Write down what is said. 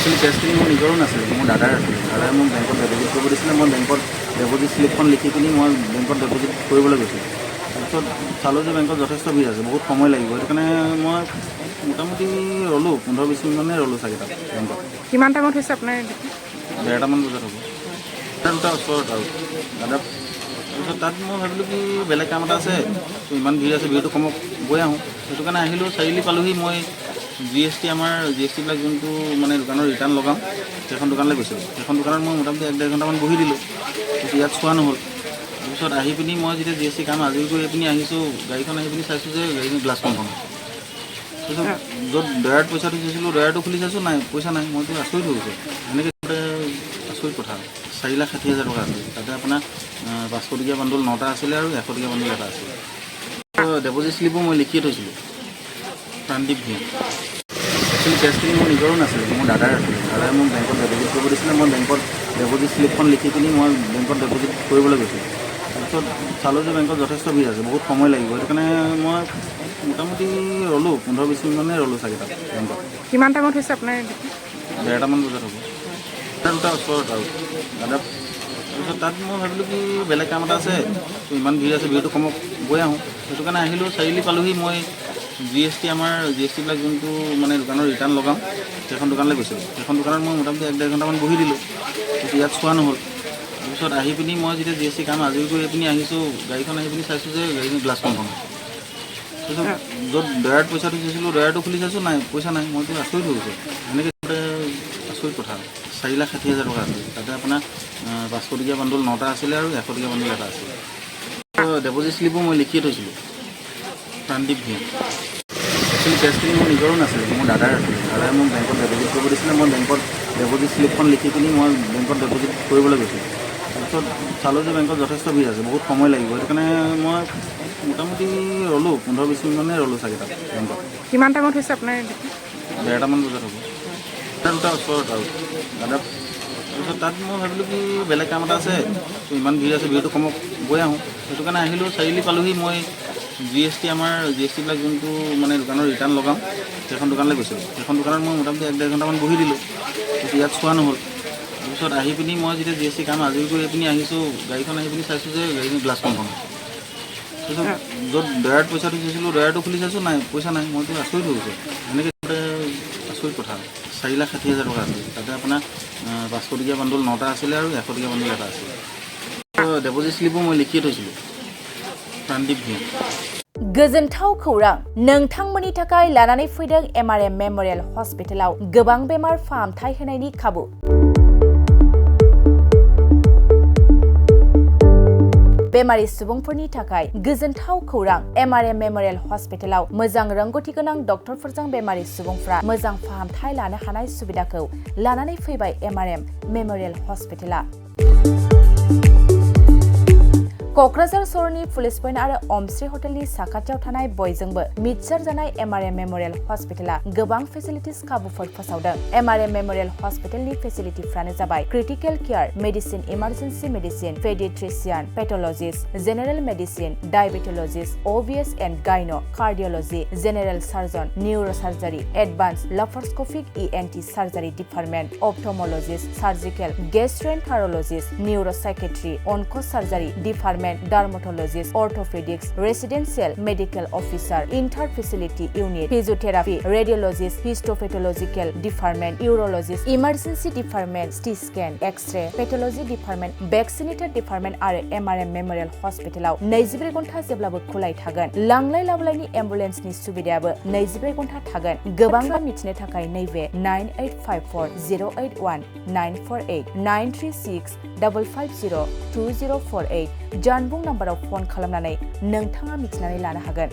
Actually कैशखिनि मोर निजरो नाছিলে मोर दादार आছিলে दादाই মোক বেংকত deposit কৰিব দিছিলে মই বেংকত ডিপোজিট স্লিপখন লিখি কিনি মই বেংকত ডিপোজিট কৰিবলৈ গৈছিলোঁ তাৰপিছত চালোঁ যে বেংকত যথেষ্ট ভিৰ আছে বহুত সময় লাগিব সেইটো কাৰণে মই মোটামুটি ৰ'লোঁ 15-20 মিনিটমানে ৰ'লোঁ চাগে তাত বেংকত কিমান টাইমত হৈছে আপোনাৰ 1:30মান বজাত হ'ব দুটা ওচৰত আৰু দাদা তাৰপিছত তাত মই ভাবিলোঁ কি বেলেগ কাম এটা আছে ইমান ভিৰ আছে ভিৰটো কমক গৈ আহোঁ সেইটো কাৰণে আহিলোঁ চাৰিআলি পালোহি মই GST আমাৰ GSTবিলাক যোনটো মানে দোকানৰ ৰিটাৰ্ণ লগাওঁ সেইখন দোকানলৈ গৈছিলোঁ সেইখন দোকানত মই মোটামুটি 1-1.5 ঘণ্টামান বহি দিলোঁ কিন্তু ইয়াত চোৱা নহ'ল তাৰপিছত আহি পিনি মই যেতিয়া GST কাম আজৰি কৰি পিনি আহিছোঁ গাড়ীখন আহি পিনি চাইছোঁ যে গাড়ীখন গ্লাছখন ভঙা তাৰপিছত য'ত ড্ৰায়াৰত পইচাটো দিছিলোঁ ড্ৰায়াৰটো খুলি চাইছোঁ নাই পইচা নাই মইতো আচৰিত হৈ গৈছোঁ এনেকৈ আচৰিত কথা 4,60,000 টকা আছিল তাতে আপোনাৰ 500 টকীয়া বান্দোল 9টা আছিলে আৰু 100 টকীয়া বান্দোল এটা আছিলে ডিপোজিট স্লিপো মই লিখিয়ে থৈছিলোঁ প্ৰাণদীপ ভূঞা एक्चुअली कैशखिनि मोर निजरो नाছিলে मोर दादार आছিলে दादाই মোক বেংকত ডিপোজিট কৰিব দিছিলে মই বেংকত ডিপোজিট স্লিপখন লিখি কিনি মই বেংকত ডিপোজিট কৰিবলৈ গৈছিলোঁ তাৰপিছত চালোঁ যে বেংকত যথেষ্ট ভিৰ আছে বহুত সময় লাগিব সেইটো কাৰণে মই মোটামুটি ৰ'লোঁ 15-20 মিনিটমানে ৰ'লোঁ চাগে তাত বেংকত কিমান টাইমত হৈছে আপোনাৰ 1:30মান বজাত হ'ব দুটা ওচৰত আৰু দাদা তাৰপিছত তাত মই ভাবিলোঁ কি বেলেগ কাম এটা আছে ইমান ভিৰ আছে ভিৰটো কমক গৈ আহোঁ সেইটো কাৰণে আহিলোঁ চাৰিআলি পালোহি মই GST আমাৰ GSTবিলাক যোনটো মানে দোকানৰ ৰিটাৰ্ণ লগাওঁ সেইখন দোকানলৈ গৈছিলোঁ সেইখন দোকানত মই মোটামুটি 1-1.5 ঘণ্টামান বহি দিলোঁ কিন্তু ইয়াত চোৱা নহ'ল তাৰপিছত আহি পিনি মই যেতিয়া GST কাম আজৰি কৰি পিনি আহিছোঁ গাড়ীখন আহি পিনি চাইছোঁ যে গাড়ীখন গ্লাছখন ভঙা তাৰপিছত য'ত ড্ৰায়াৰত পইচাটো দিছিলোঁ ড্ৰায়াৰটো খুলি চাইছোঁ নাই পইচা নাই মইতো আচৰিত হৈ গৈছোঁ এনেকৈ আচৰিত কথা 4,60,000 টকা আছিল তাতে আপোনাৰ 500 টকীয়া বান্দোল 9টা আছিলে আৰু 100 টকীয়া বান্দোল এটা আছিলে ডিপোজিট স্লিপো মই লিখিয়ে থৈছিলোঁ প্ৰাণদীপ ভূঞা एक्चुअली कैशखिनि मोर निजरो नाছিলে मोर दादार आছিলে दादाই মোক বেংকত ডিপোজিট কৰিব দিছিলে মই বেংকত ডিপোজিট স্লিপখন লিখি কিনি মই বেংকত ডিপোজিট কৰিবলৈ গৈছিলোঁ তাৰপিছত চালোঁ যে বেংকত যথেষ্ট ভিৰ আছে বহুত সময় লাগিব সেইটো কাৰণে মই মোটামুটি ৰ'লোঁ 15-20 মিনিটমানে ৰ'লোঁ চাগে তাত বেংকত কিমান টাইমত হৈছে আপোনাৰ 1:30মান বজাত হ'ব দুটা ওচৰত আৰু দাদা তাৰপিছত তাত মই ভাবিলোঁ কি বেলেগ কাম এটা আছে ইমান ভিৰ আছে ভিৰটো কমক গৈ আহোঁ সেইটো কাৰণে আহিলোঁ চাৰিআলি পালোহি মই GST আমাৰ GSTবিলাক যোনটো মানে দোকানৰ ৰিটাৰ্ণ লগাওঁ সেইখন দোকানলৈ গৈছিলোঁ সেইখন দোকানত মই মোটামুটি 1-1.5 ঘণ্টামান বহি দিলোঁ কিন্তু ইয়াত চোৱা নহ'ল তাৰপিছত আহি পিনি মই যেতিয়া GST কাম আজৰি কৰি পিনি আহিছোঁ গাড়ীখন আহি পিনি চাইছোঁ যে গাড়ীখন গ্লাছখন ভঙা তাৰপিছত য'ত ড্ৰায়াৰত পইচাটো দিছিলোঁ ড্ৰায়াৰটো খুলি চাইছোঁ নাই পইচা নাই মইতো আচৰিত হৈ গৈছোঁ এনেকৈ আচৰিত কথা 4,60,000 টকা আছিল তাতে আপোনাৰ 500 টকীয়া বান্দোল 9টা আছিলে আৰু 100 টকীয়া বান্দোল এটা আছিলে ডিপোজিট স্লিপো মই লিখিয়ে থৈছিলোঁ प्राणदीप भूঞा गोजोनथाव खौरां नोंथांमोननि थाखाय लानानै फैदों MRM मेमोरियल हस्पिटालाव गोबां बेमार फाहामथाय होनायनि खाबु बेमारि सुबुंफोरनि थाखाय गोजोनथाव खौरां MRM मेमोरियल हस्पिटालाव मोजां रोंग'थि गोनां डक्टरफोरजों बेमारि सुबुंफ्रा मोजां फाहामथाय लानो हानाय सुबिदाखौ लानानै फैबाय MRM मेमोरियल हस्पिटाला क'क्राझार सहरनि पुलिस पइन्ट आरो अमश्री हटेलनि साखाथियाव थानाय बयजोंबो मिथिसार जानाय MRM मेमोरियल हस्पिटाला गोबां फेसिलिटिस खाबुफोर फोसावदों MRM मेमोरियल हस्पिटालनि फेसिलिटिफ्रानो जाबाय critical care medicine emergency medicine paediatrician pathologist general medicine diabetologist OBS and gyno cardiology general surgeon neurosurgery advance laparoscopic ENT surgery department ophthalmologist surgical gastroenterologist neuropsychiatry onco surgery department dermatologist, orthopedics, residential medical officer, inter-facility unit, physiotherapy, radiologist, histopathological department, urologist, emergency department, CT scan, X-ray, pathology department, vaccinator department आरो MRM memorial हस्पिटालाव 24 घन्टा जेब्लाबो खुलाय थागोन लांलाय लाबोलायनि एम्बुलेन्सनि सुबिदायाबो 24 घन्टा थागोन गोबां मिथिनो थाखाय नैबे 9854081948 93655020048 जानबुं नाम्बाराव फन खालामनानै नोंथाङा मिथिनानै लानो हागोन।